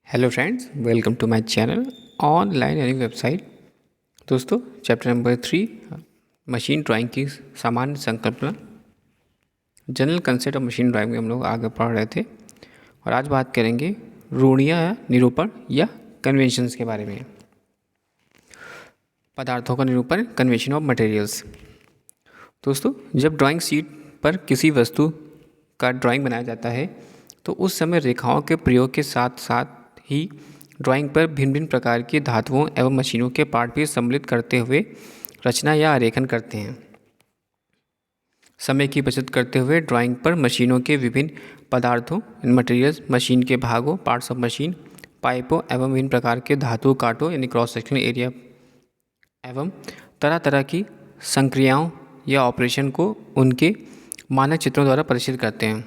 Hello friends, welcome to my channel online learning website. दोस्तों, chapter number 3 machine drawing की सामान्य संकल्पना, general concept of machine drawing में हम लोग आगे पढ़ रहे थे और आज बात करेंगे रूढ़ियाँ या निरूपण या कन्वेंशंस के बारे में। पदार्थों का निरूपण, कन्वेंशन ऑफ मटेरियल्स। दोस्तों, जब ड्राइंग शीट पर किसी वस्तु का ड्राइंग बनाया जाता है तो उस समय रेखाओं के प्रयोग के साथ साथ ही ड्राइंग पर भिन्न भिन्न प्रकार की धातुओं एवं मशीनों के पार्ट भी सम्मिलित करते हुए रचना या आरेखन करते हैं। समय की बचत करते हुए ड्राइंग पर मशीनों के विभिन्न पदार्थों मटेरियल्स, मशीन के भागों, पार्ट्स ऑफ मशीन, पाइपों एवं विभिन्न प्रकार के धातु कांटों यानी क्रॉस सेक्शनल एरिया एवं तरह तरह की संक्रियाओं या ऑपरेशन को उनके मानक चित्रों द्वारा प्रदर्शित करते हैं,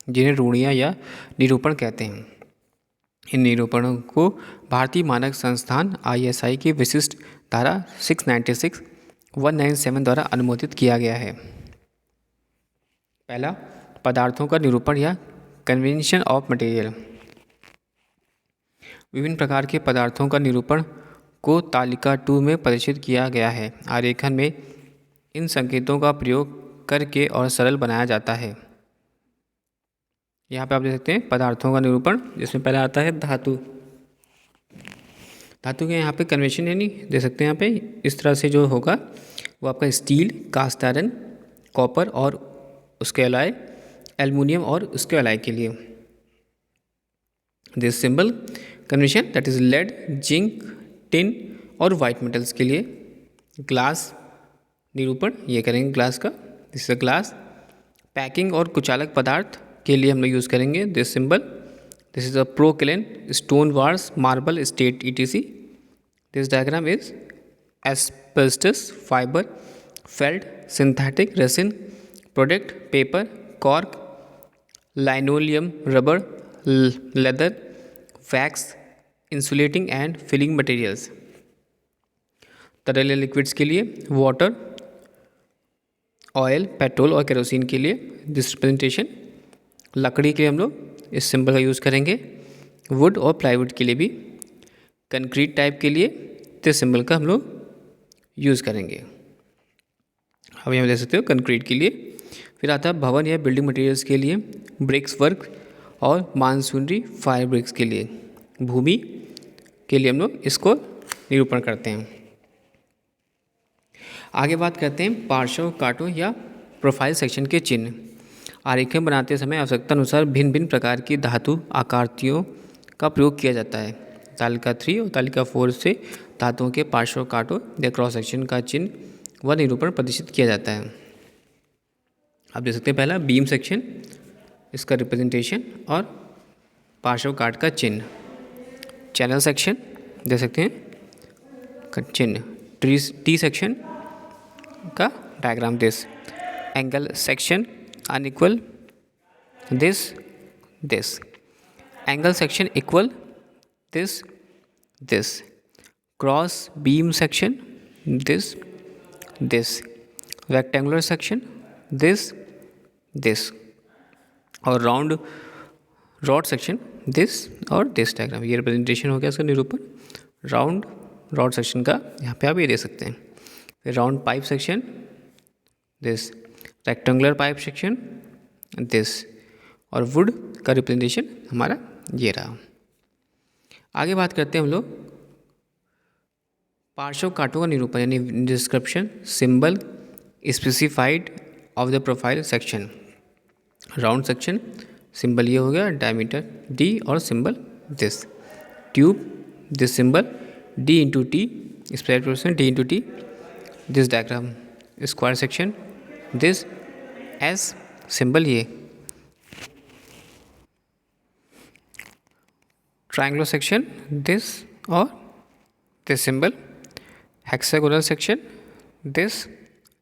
जिन्हें रूढ़ियाँ या निरूपण कहते हैं। इन निरूपणों को भारतीय मानक संस्थान ISI की विशिष्ट धारा 696-197 द्वारा अनुमोदित किया गया है। पहला, पदार्थों का निरूपण या कन्वेंशन ऑफ मटेरियल। विभिन्न प्रकार के पदार्थों का निरूपण को तालिका 2 में प्रदर्शित किया गया है। आरेखन में इन संकेतों का प्रयोग करके और सरल बनाया जाता है। यहाँ पे आप देख सकते हैं पदार्थों का निरूपण, जिसमें पहला आता है धातु। धातु के यहाँ पे कन्वेंशन यानी देख सकते हैं यहाँ पे इस तरह से जो होगा वो आपका स्टील, कास्ट आयरन, कॉपर और उसके अलाय एल्युमिनियम और उसके अलाय के लिए। This symbol convention that is lead, zinc, tin और वाइट मेटल्स के लिए। ग्लास निरूपण ये करेंगे ग्लास का, दिस इज ग्लास। पैकिंग और कुचालक पदार्थ के लिए हम लोग यूज़ करेंगे this symbol, this is a porcelain, stone wares, marble, slate ETC। This diagram is asbestos, fibre, felt, synthetic, resin, product, paper, cork, linoleum, rubber, leather, wax, insulating and filling materials. तरल liquids के लिए water, oil, petrol और kerosene के लिए this representation. लकड़ी के लिए हम लोग इस सिंबल का यूज़ करेंगे, वुड और प्लाईवुड के लिए भी। कंक्रीट टाइप के लिए दिस सिंबल का हम लोग यूज़ करेंगे। अब यहाँ देख सकते हो कंक्रीट के लिए। फिर आता है भवन या बिल्डिंग मटेरियल्स के लिए ब्रिक्स वर्क और मानसूनरी फायर ब्रिक्स के लिए। भूमि के लिए हम लोग इसको निरूपण करते हैं। आगे बात करते हैं पार्श्व कांटों या प्रोफाइल सेक्शन के चिन्ह। आरेखन बनाते समय आवश्यकता अनुसार भिन्न भिन्न प्रकार की धातु आकृतियों का प्रयोग किया जाता है। तालिका 3 और तालिका 4 से धातुओं के पार्श्व कांटों या क्रॉस सेक्शन का चिन्ह व निरूपण प्रदर्शित किया जाता है। आप देख सकते हैं पहला बीम सेक्शन, इसका रिप्रेजेंटेशन और पार्श्व काट का चिन्ह। चैनल सेक्शन देख सकते हैं चिन्ह। टी सेक्शन का diagram this. Angle section unequal, this, angle section equal, this, cross beam section this, rectangular section this और round rod section this और this डायग्राम। ये रिप्रेजेंटेशन हो गया इसका निरूपण राउंड रॉड सेक्शन का, यहाँ पे आप ये दे सकते हैं। फिर round pipe section this, rectangular pipe section this और वुड का रिप्रेजेंटेशन हमारा ये रहा। आगे बात करते हैं हम लोग पार्श्व कांटों का निरूपण यानी description, symbol specified of the profile section. Round section symbol ये हो गया डायमीटर D और symbol this. Tube this symbol D/T, spare proportion D/T। This diagram square section this is symbol ये। ट्रायंगुलर सेक्शन दिस और this symbol. Hexagonal section this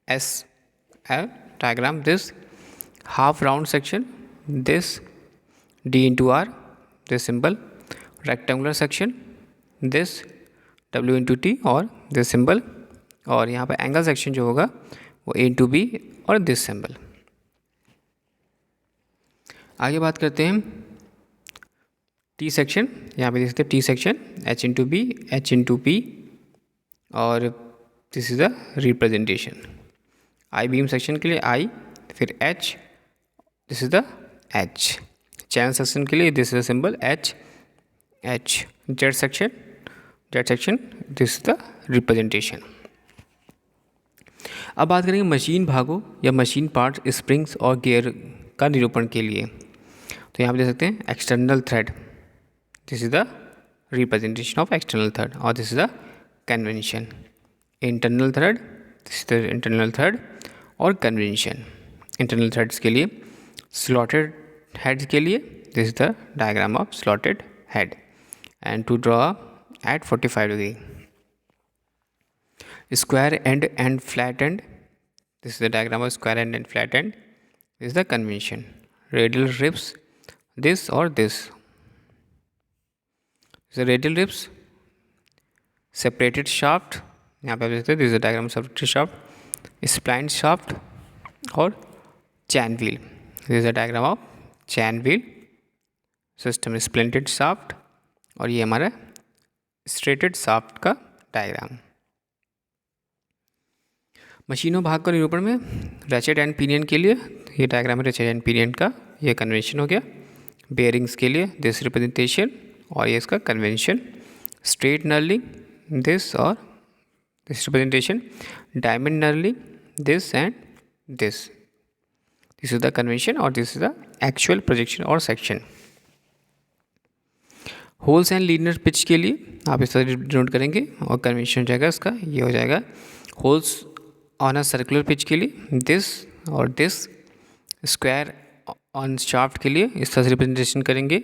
is diagram this. Half round section this D/R, this symbol. Rectangular section this W/T और this symbol. और यहाँ पे angle section जो होगा वो A/B और दिस सिंबल। आगे बात करते हैं टी सेक्शन, यहाँ पे देख सकते हैं T section, H into B, H into P, और this is the representation. I beam section के लिए आई, फिर H, this is the H। Channel section के लिए this is the symbol H, H। Z section, this is the representation. अब बात करेंगे machine भागों या मशीन पार्ट्स, स्प्रिंग्स और गियर का निरूपण के लिए। तो यहाँ पे देख सकते हैं external thread, this is the representation of external thread, और this is the convention. Internal thread, this is the internal thread और कन्वेंशन। इंटरनल थ्रेड्स के लिए, स्लॉटेड हेड्स के लिए this is the diagram of slotted head, and to draw at 45 degree. Square end and flat end, this is the diagram of square end and flat end. This is the convention. Radial ribs, this or this. This is the radial ribs. Separated shaft, यहाँ पे आप देखते हैं this is the diagram of separated shaft. Splined shaft और chain wheel. This is the diagram of chain wheel system. Splinted shaft और ये हमारा striated shaft का डायग्राम। मशीनों भाग का निरूपण में रैचेट एंड पिनियन के लिए ये डायग्राम है रैचेट एंड पिनियन का, ये कन्वेंशन हो गया। बेयरिंग्स के लिए दिस रिप्रेजेंटेशन और ये इसका कन्वेंशन। स्ट्रेट नर्लिंग दिस और this representation. Diamond knurling this and this, this is the convention और this is the actual projection और section. Holes and linear pitch के लिए आप इस तरह डिनोट करेंगे और कन्वेंशन हो जाएगा इसका, ये हो जाएगा holes on a circular pitch के लिए दिस और दिस। स्क्वायर ऑन शाफ्ट के लिए इस तरह से रिप्रेजेंटेशन करेंगे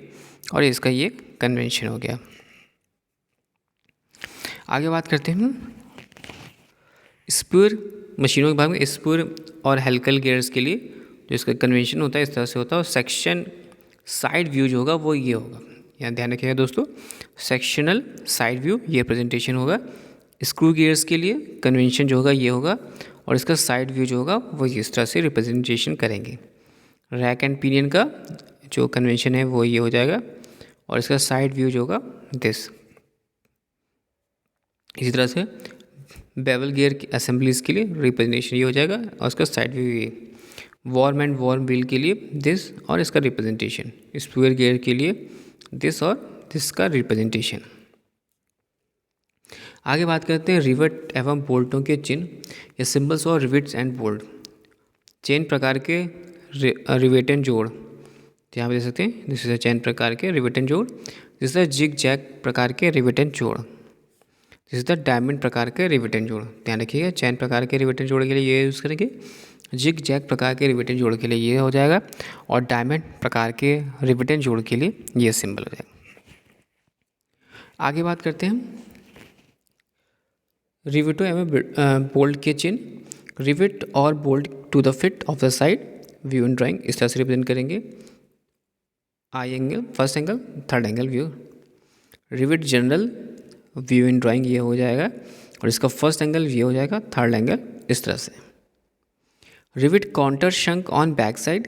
और इसका ये कन्वेंशन हो गया। आगे बात करते हैं स्पूर मशीनों के भाग में। स्पूर और हेलिकल गियर्स के लिए जो इसका कन्वेंशन होता है इस तरह से होता है, और सेक्शन साइड व्यू जो होगा वो ये होगा। यहाँ ध्यान रखिएगा दोस्तों, सेक्शनल साइड व्यू ये प्रेजेंटेशन होगा। स्क्रू गियर्स के लिए कन्वेंशन जो होगा ये होगा, और इसका साइड व्यू जो होगा वो इस तरह से रिप्रेजेंटेशन करेंगे। रैक एंड पिनियन का जो कन्वेंशन है वो ये हो जाएगा, और इसका साइड व्यू जो होगा दिस। इसी तरह से बेवल गियर की असेंबलीज के लिए रिप्रेजेंटेशन ये हो जाएगा, और इसका साइड व्यू ये। वॉर्म एंड वॉर्म व्हील के लिए दिस और इसका रिप्रेजेंटेशन। स्क्वायर गियर के लिए दिस और दिस का रिप्रेजेंटेशन। आगे बात करते हैं रिवेट एवं बोल्टों के चिन्ह या सिंबल्स और रिवेट्स एंड बोल्ट। चेन प्रकार के रिवेटन जोड़, यहाँ पे देख सकते हैं दिस इज चैन प्रकार के रिवेटन जोड़। दिस इज जिग जैग प्रकार के रिवेटन जोड़। दिस इज द डायमंड प्रकार के रिवेटन जोड़। ध्यान रखिएगा, चैन प्रकार के रिवेटन जोड़ के लिए ये यूज़ करेंगे, जिग जैग प्रकार के रिवेटन जोड़ के लिए ये हो जाएगा, और डायमंड प्रकार के रिवेटन जोड़ के लिए ये सिंबल हो जाएगा। आगे बात करते हैं रिवेटो एवं बोल्ट के चिन्ह। रिवेट और bolt to the fit of the side view in drawing इस तरह से रिप्रेजेंट करेंगे। I angle, first angle, third angle view. Rivet general view in drawing ये हो जाएगा, और इसका फर्स्ट एंगल ये हो जाएगा, थर्ड एंगल इस तरह से। Rivet countersunk on back side,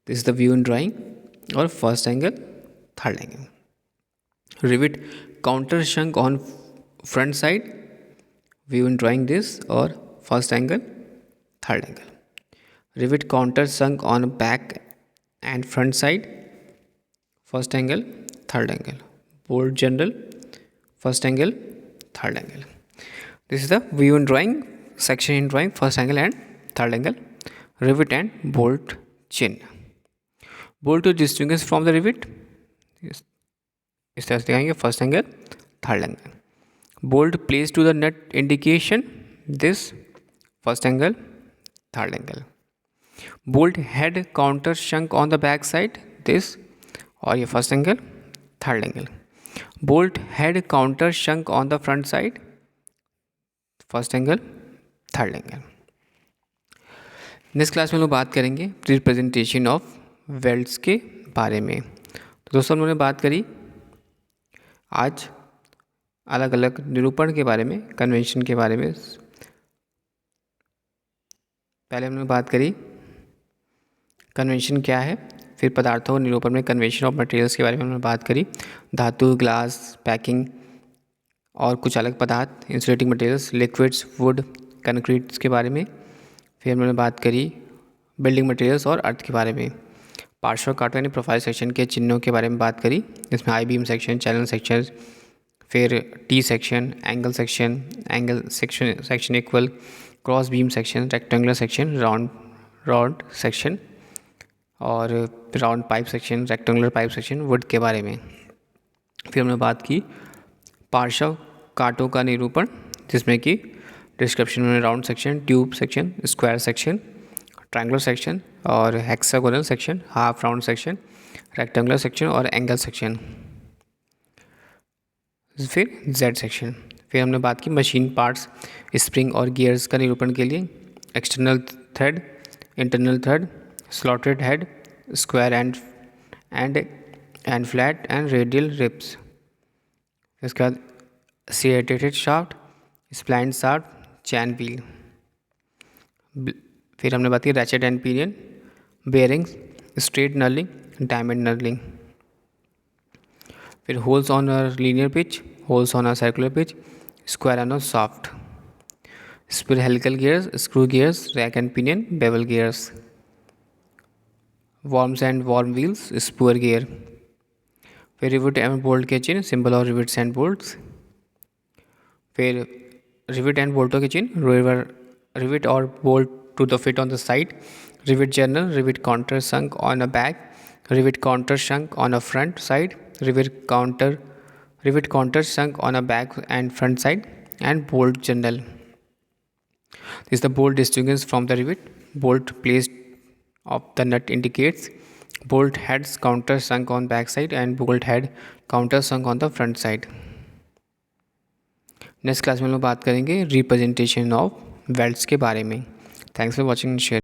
this is the view in drawing, और first angle, third angle. Rivet countersunk on front side, view in drawing this, और first angle, third angle. Rivet countersunk on back and front side, first angle, third angle. Bolt general, first angle, third angle. This is the view in drawing, section in drawing, first angle and third angle. Rivet and bolt चिन्ह। Bolt to distinguish from the rivet इस तरह से दिखाएंगे, first angle, third angle. Bolt place to the nut indication, this, first angle, third angle. Bolt head countersunk on the back side, this, और ये first angle, third angle. Bolt head countersunk on the front side, first angle, third angle. Next class में हम लोग बात करेंगे representation of welds के बारे में। तो दोस्तों हम लोगों ने बात करी आज अलग अलग निरूपण के बारे में, कन्वेंशन के बारे में। पहले हमने बात करी कन्वेंशन क्या है, फिर पदार्थों और निरूपण में कन्वेंशन ऑफ मटेरियल्स के बारे में हमने बात करी, धातु, ग्लास, पैकिंग और कुछ अलग पदार्थ, insulating materials, liquids, would, concretes के बारे में। फिर हमने बात करी बिल्डिंग मटेरियल्स और अर्थ के बारे में। पार्श्व कांटों यानी प्रोफाइल सेक्शन के चिन्हों के बारे में बात करी, इसमें I beam section, channel section, फिर T section, angle section equal, cross beam section, rectangular section, round section और round pipe section, rectangular pipe section, wood के बारे में। फिर हमने बात की पार्श्व कांटों का निरूपण, जिसमें कि डिस्क्रिप्शन में round section, tube section, square section, triangular section और hexagonal section, half round section, rectangular section और एंगल सेक्शन। फिर जेड सेक्शन। फिर हमने बात की मशीन पार्ट्स, स्प्रिंग और गियर्स का निरूपण के लिए external thread, internal thread, slotted head, square end flat end radial ribs. इसके बाद serrated shaft, spline shaft, chain wheel. फिर हमने बात की ratchet and pinion, bearings, straight knurling, diamond knurling. फिर holes on a linear pitch, holes on a circular pitch, square on a shaft. फिर helical gears, screw gears, rack and pinion, bevel gears. Worms and worm wheels, spur gear. फिर rivet and bolt के चिन्ह, symbol और rivets and bolts. फिर rivet and बोल्टों के चिन्ह, rivet और bolt to the fit on the side, rivet general, rivet counter sunk on a back, rivet counter sunk on a front side, rivet counter sunk on a back and front side, and bolt journal. This is the bolt distinguished from the rivet. Bolt placed of the nut indicates bolt heads counter sunk on back side and bolt head counter sunk on the front side. Next class में हम लोग बात करेंगे representation of welds के बारे में। Thanks for watching share.